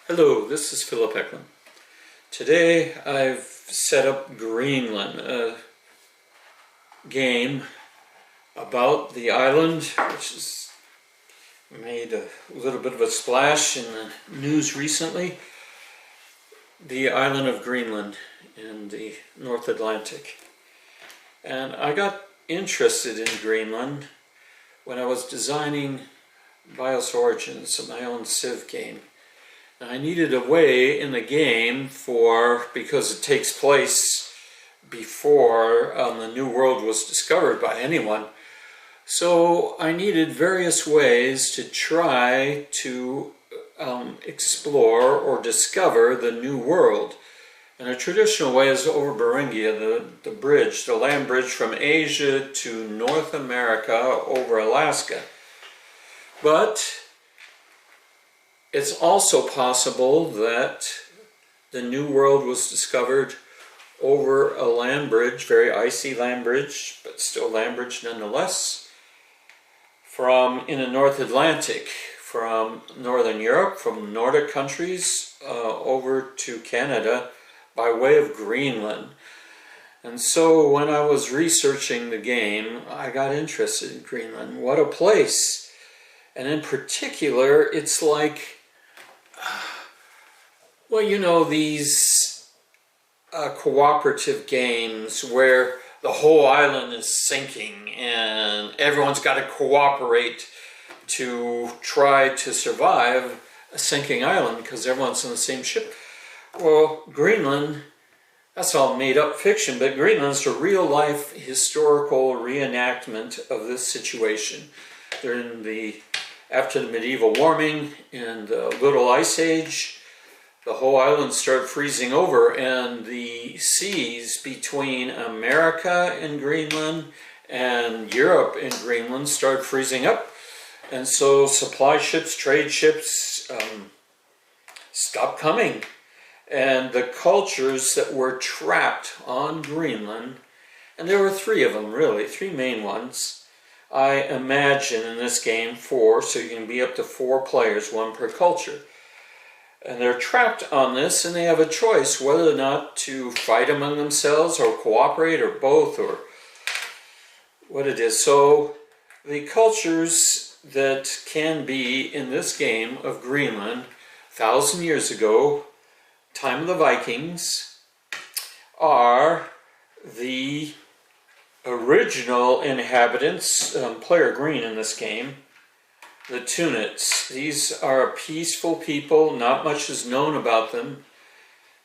Hello, this is Phil Eklund. Today I've set up Greenland, a game about the island, which has made a little bit of a splash in the news recently. The island of Greenland in the North Atlantic. And I got interested in Greenland when I was designing BIOS Origins, my own Civ game. I needed a way in the game because it takes place before the New World was discovered by anyone. So I needed various ways to try to explore or discover the New World. And a traditional way is over Beringia, the bridge, the land bridge from Asia to North America over Alaska. But it's also possible that the New World was discovered over a land bridge, very icy land bridge, but still land bridge nonetheless, in the North Atlantic, from Northern Europe, from Nordic countries, over to Canada by way of Greenland. And so when I was researching the game, I got interested in Greenland. What a place! And in particular, it's like, well, you know, these cooperative games where the whole island is sinking and everyone's got to cooperate to try to survive a sinking island because everyone's on the same ship. Well, Greenland, that's all made up fiction, but Greenland's a real-life historical reenactment of this situation. After the medieval warming and the Little Ice Age, the whole island started freezing over, and the seas between America and Greenland and Europe and Greenland started freezing up. And so supply ships, trade ships stopped coming. And the cultures that were trapped on Greenland, and there were three of them really, three main ones, I imagine in this game 4, so you can be up to 4 players, 1 per culture. And they're trapped on this, and they have a choice whether or not to fight among themselves or cooperate or both or what it is. So the cultures that can be in this game of Greenland 1,000 years ago, time of the Vikings, are the original inhabitants, player green in this game, the Tunits. These are peaceful people, not much is known about them.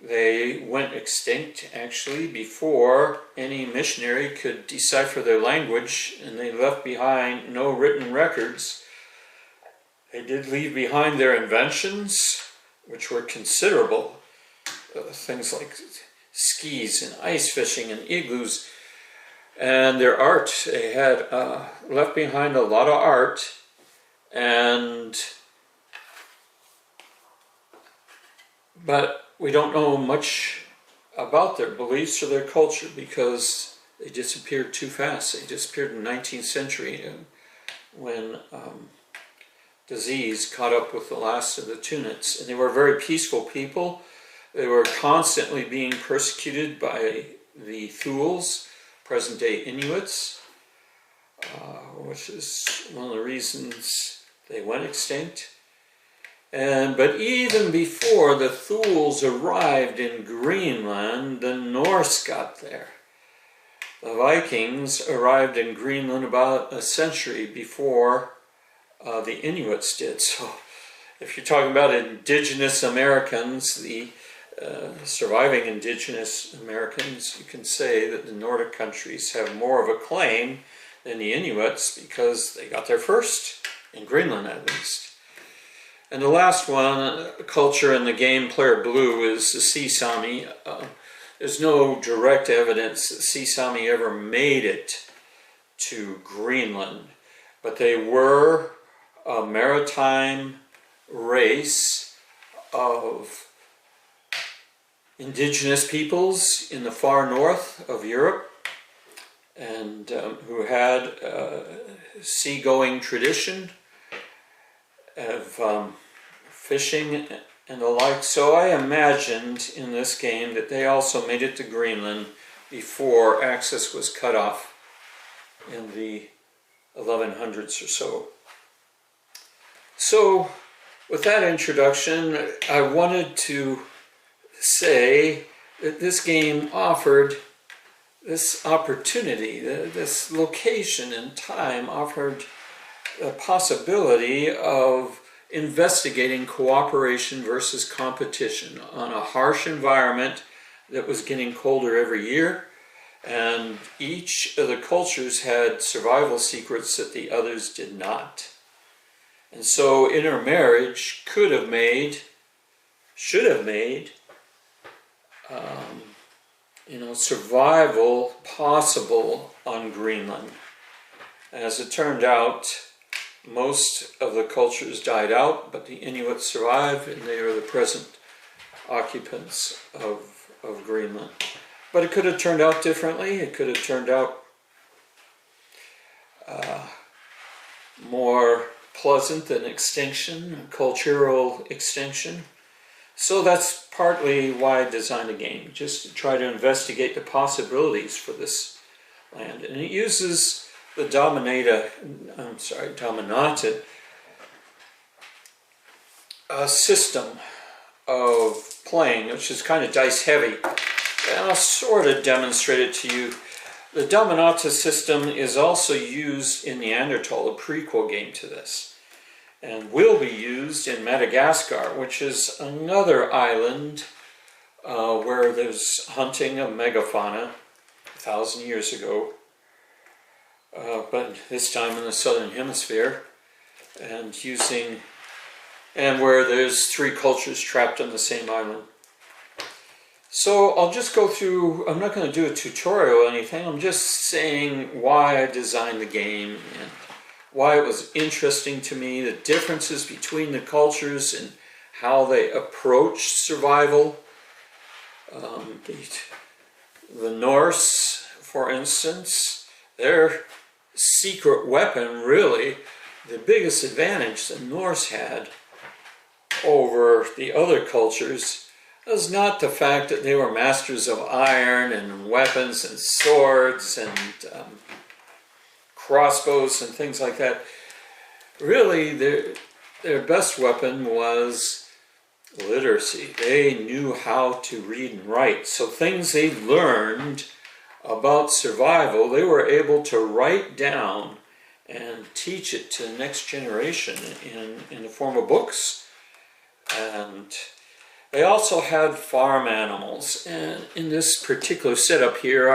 They went extinct actually before any missionary could decipher their language, and they left behind no written records. They did leave behind their inventions, which were considerable. Things like skis and ice fishing and igloos. And their art, they had left behind a lot of art, but we don't know much about their beliefs or their culture because they disappeared too fast. They disappeared in the 19th century when disease caught up with the last of the Tunits. And they were very peaceful people. They were constantly being persecuted by the Thules, present-day Inuits, which is one of the reasons they went extinct. But even before the Thules arrived in Greenland, the Norse got there. The Vikings arrived in Greenland about a century before the Inuits did. So if you're talking about indigenous Americans, the surviving indigenous Americans, you can say that the Nordic countries have more of a claim than the Inuits because they got there first, in Greenland at least. And the last one, culture in the game, player blue, is the Sea Sami. There's no direct evidence that Sea Sami ever made it to Greenland, but they were a maritime race of indigenous peoples in the far north of Europe, and who had a seagoing tradition of fishing and the like. So I imagined in this game that they also made it to Greenland before access was cut off in the 1100s or so. So with that introduction, I wanted to say that this game offered this opportunity, this location and time offered the possibility of investigating cooperation versus competition on a harsh environment that was getting colder every year, and each of the cultures had survival secrets that the others did not. And so intermarriage could have made, should have made, survival possible on Greenland. As it turned out, most of the cultures died out, but the Inuit survived, and they are the present occupants of Greenland. But it could have turned out differently. It could have turned out more pleasant than extinction, cultural extinction. So that's partly why I designed a game, just to try to investigate the possibilities for this land. And it uses the dominated system of playing, which is kind of dice heavy. And I'll sort of demonstrate it to you. The Dominata system is also used in Neanderthal, a prequel game to this, and will be used in Madagascar, which is another island where there's hunting of megafauna 1,000 years ago, but this time in the southern hemisphere, and where there's 3 cultures trapped on the same island. So I'll just go through, I'm not going to do a tutorial or anything, I'm just saying why I designed the game and why it was interesting to me, the differences between the cultures and how they approached survival. The Norse, for instance, their secret weapon, really, the biggest advantage the Norse had over the other cultures was not the fact that they were masters of iron and weapons and swords and crossbows and things like that. Really, their best weapon was literacy. They knew how to read and write. So things they learned about survival, they were able to write down and teach it to the next generation in the form of books. And they also had farm animals. And in this particular setup here,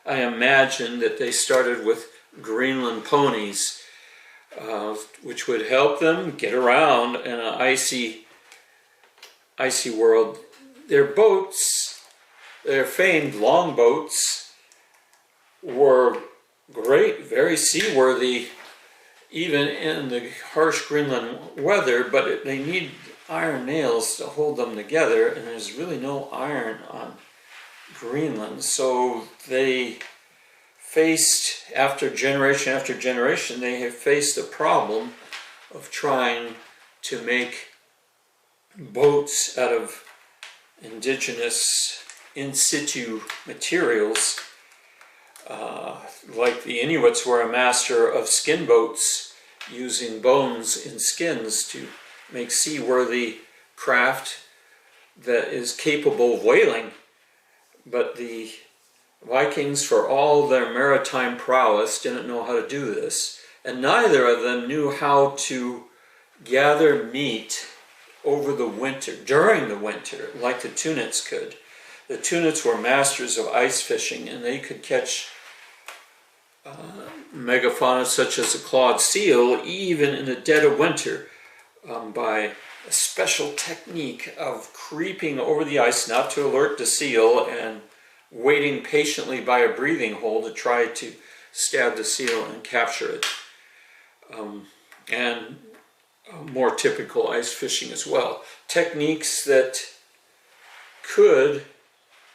I imagine that they started with Greenland ponies, which would help them get around in an icy world. Their boats, their famed longboats, were great, very seaworthy, even in the harsh Greenland weather, but they need iron nails to hold them together, and there's really no iron on Greenland. So they faced, after generation, they have faced the problem of trying to make boats out of indigenous in situ materials. Like the Inuits were a master of skin boats, using bones in skins to make seaworthy craft that is capable of whaling. But the Vikings, for all their maritime prowess, didn't know how to do this. And neither of them knew how to gather meat over the winter, during the winter, like the Tunits could. The Tunits were masters of ice fishing, and they could catch megafauna such as a clawed seal even in the dead of winter by a special technique of creeping over the ice, not to alert the seal, and waiting patiently by a breathing hole to try to stab the seal and capture it. And more typical ice fishing as well. Techniques that could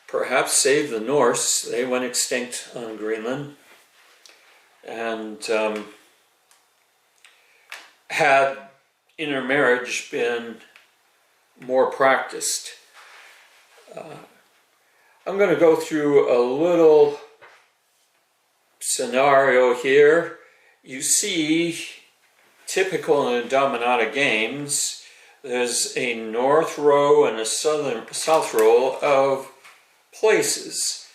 perhaps save the Norse. They went extinct on Greenland. And had intermarriage been more practiced. I'm going to go through a little scenario here. You see, typical in the Dominata games, there's a north row and a south row of places.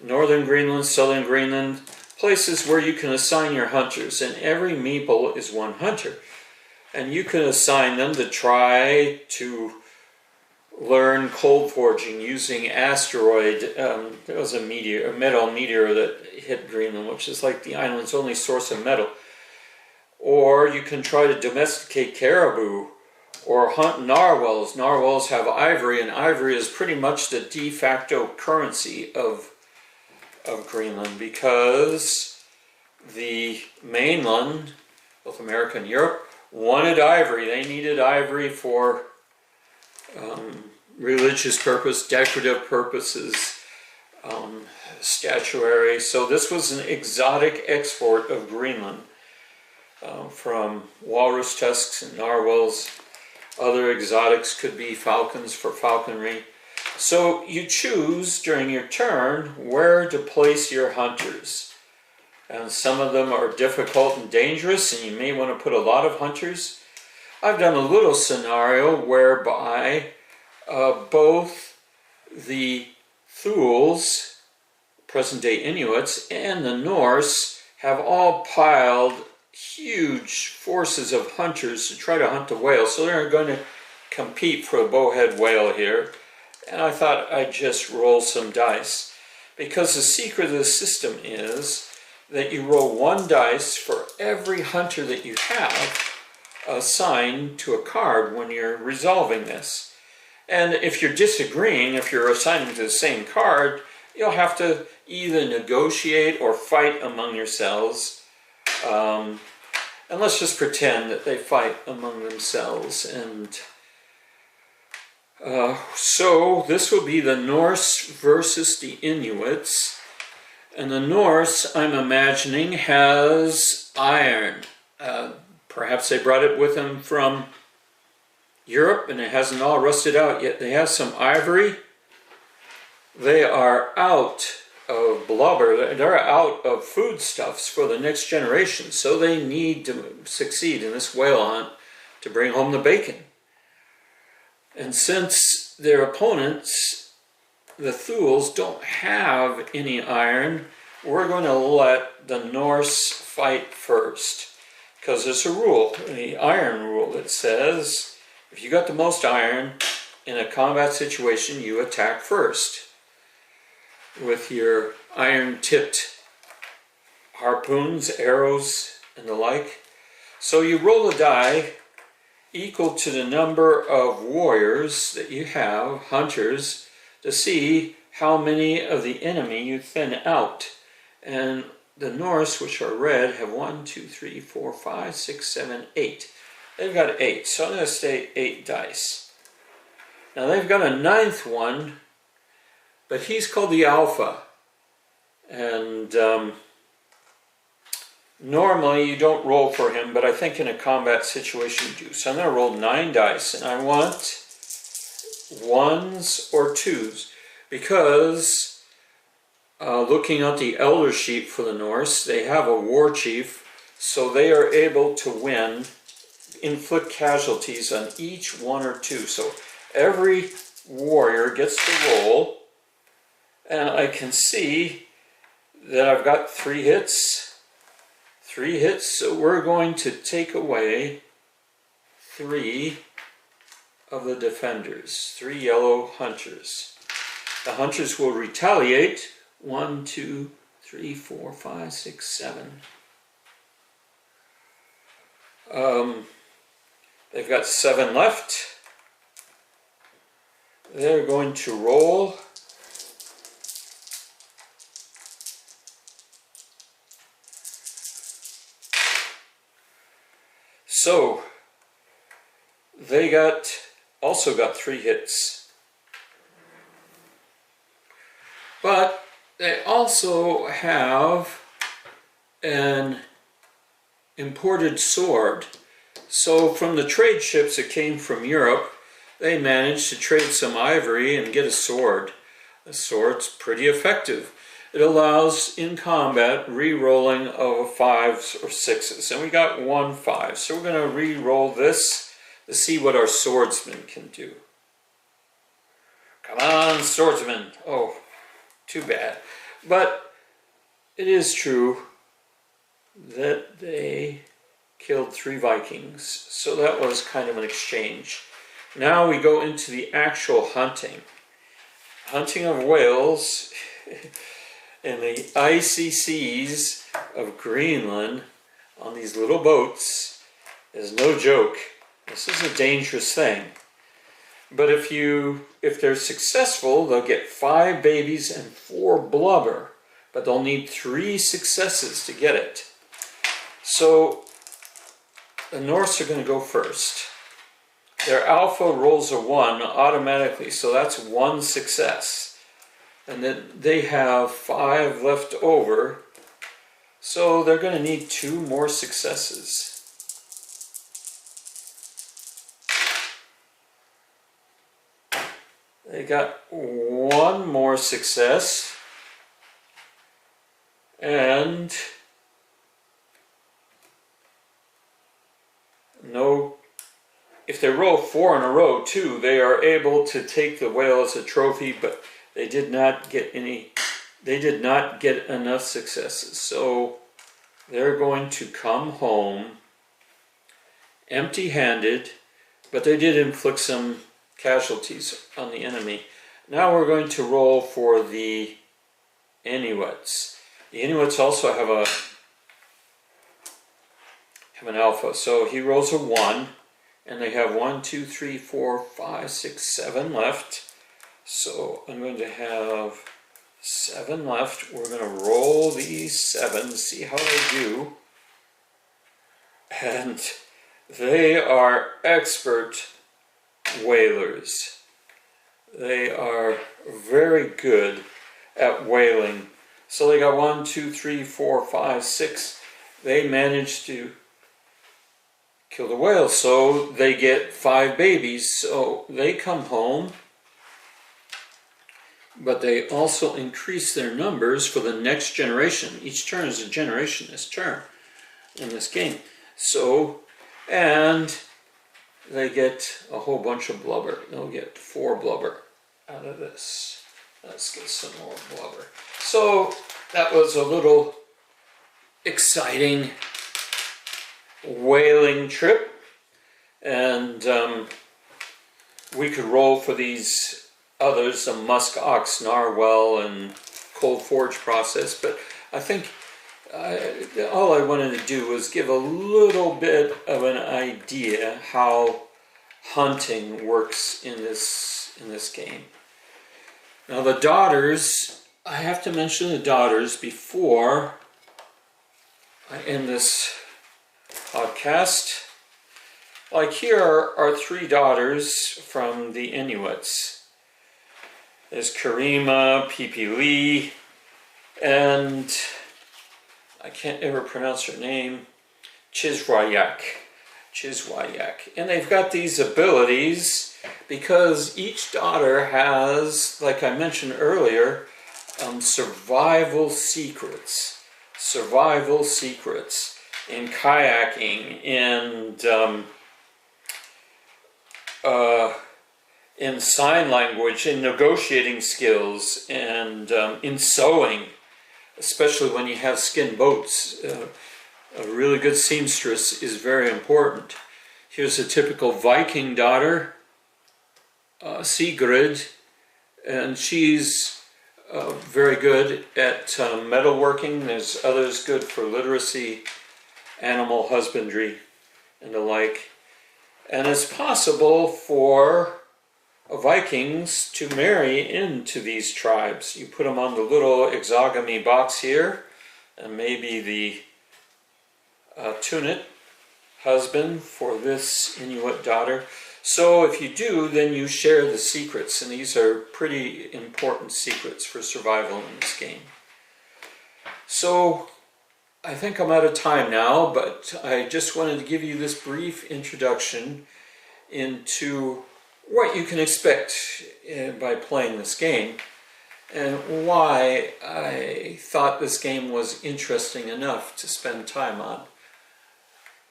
Northern Greenland, southern Greenland, places where you can assign your hunters, and every meeple is one hunter. And you can assign them to try to learn cold forging using asteroid. There was a metal meteor that hit Greenland, which is like the island's only source of metal. Or you can try to domesticate caribou or hunt narwhals. Narwhals have ivory, and ivory is pretty much the de facto currency of Greenland, because the mainland, both America and Europe, wanted ivory. They needed ivory for religious purpose, decorative purposes, statuary. So this was an exotic export of Greenland, from walrus tusks and narwhals. Other exotics could be falcons for falconry. So you choose during your turn where to place your hunters. And some of them are difficult and dangerous, and you may want to put a lot of hunters. I've done a little scenario whereby both the Thules, present-day Inuits, and the Norse have all piled huge forces of hunters to try to hunt the whale. So they're going to compete for a bowhead whale here. And I thought I'd just roll some dice, because the secret of the system is that you roll one dice for every hunter that you have assigned to a card when you're resolving this. And if you're disagreeing, if you're assigning to the same card, you'll have to either negotiate or fight among yourselves. And let's just pretend that they fight among themselves. And so this will be the Norse versus the Inuits. And the Norse, I'm imagining, has iron. Perhaps they brought it with them from Europe and it hasn't all rusted out yet. They have some ivory. They are out of blubber. They're out of foodstuffs for the next generation. So they need to succeed in this whale hunt to bring home the bacon. And since their opponents, the Thules, don't have any iron, we're going to let the Norse fight first. Because there's a rule, the iron rule, that says if you got the most iron in a combat situation, you attack first with your iron-tipped harpoons, arrows, and the like. So you roll a die equal to the number of warriors that you have, hunters, to see how many of the enemy you thin out. And the Norse, which are red, have 1, 2, 3, 4, 5, 6, 7, 8. They've got 8, so I'm going to say 8 dice. Now they've got a 9th one, but he's called the Alpha. And normally you don't roll for him, but I think in a combat situation you do. So I'm going to roll 9 dice, and I want 1s or 2s, because looking at the elder sheet for the Norse, they have a war chief, so they are able to win, inflict casualties on each 1 or 2. So every warrior gets to roll, and I can see that I've got 3 hits. 3 hits, so we're going to take away 3 of the defenders, 3 yellow hunters. The hunters will retaliate. 1, 2, 3, 4, 5, 6, 7. They've got 7 left. They're going to roll. So they also got 3 hits. But they also have an imported sword. So from the trade ships that came from Europe, they manage to trade some ivory and get a sword. The sword's pretty effective. It allows, in combat, re-rolling of 5s or 6s. And we got 1 5. So we're going to re-roll this to see what our swordsman can do. Come on, swordsman. Oh, too bad. But it is true that they killed 3 Vikings. So that was kind of an exchange. Now we go into the actual hunting. Hunting of whales in the icy seas of Greenland on these little boats is no joke. This is a dangerous thing. But if they're successful, they'll get 5 babies and 4 blubber. But they'll need 3 successes to get it. So the Norse are going to go first. Their alpha rolls a 1 automatically, so that's 1 success. And then they have 5 left over, so they're going to need 2 more successes. They got 1 more success, and no. If they roll 4 in a row too, they are able to take the whale as a trophy, but they did not get enough successes. So they're going to come home empty-handed, but they did inflict some casualties on the enemy. Now we're going to roll for the Inuits. The Inuits also have an alpha, so he rolls a 1. And they have 1, 2, 3, 4, 5, 6, 7 left. So I'm going to have 7 left. We're going to roll these 7, see how they do. And they are expert whalers. They are very good at whaling. So they got 1, 2, 3, 4, 5, 6. They managed to kill the whale, so they get 5 babies, so they come home, but they also increase their numbers for the next generation. Each turn is a generation this turn in this game. So, and they get a whole bunch of blubber. They'll get 4 blubber out of this. Let's get some more blubber. So that was a little exciting whaling trip, and we could roll for these others, the musk ox, narwhal, and cold forge process, but I think all I wanted to do was give a little bit of an idea how hunting works in this game. Now the daughters, I have to mention the daughters before I end this podcast. Like here are 3 daughters from the Inuits. There's Karima, Pipili, and I can't ever pronounce her name, Chiswayak. And they've got these abilities because each daughter has, like I mentioned earlier, survival secrets. In kayaking, in sign language, in negotiating skills, and in sewing, especially when you have skin boats. A really good seamstress is very important. Here's a typical Viking daughter, Sigrid, and she's very good at metalworking. There's others good for literacy, animal husbandry, and the like. And it's possible for Vikings to marry into these tribes. You put them on the little exogamy box here, and maybe the Tunit husband for this Inuit daughter. So if you do, then you share the secrets, and these are pretty important secrets for survival in this game. So I think I'm out of time now, but I just wanted to give you this brief introduction into what you can expect by playing this game, and why I thought this game was interesting enough to spend time on.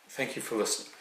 Thank you for listening.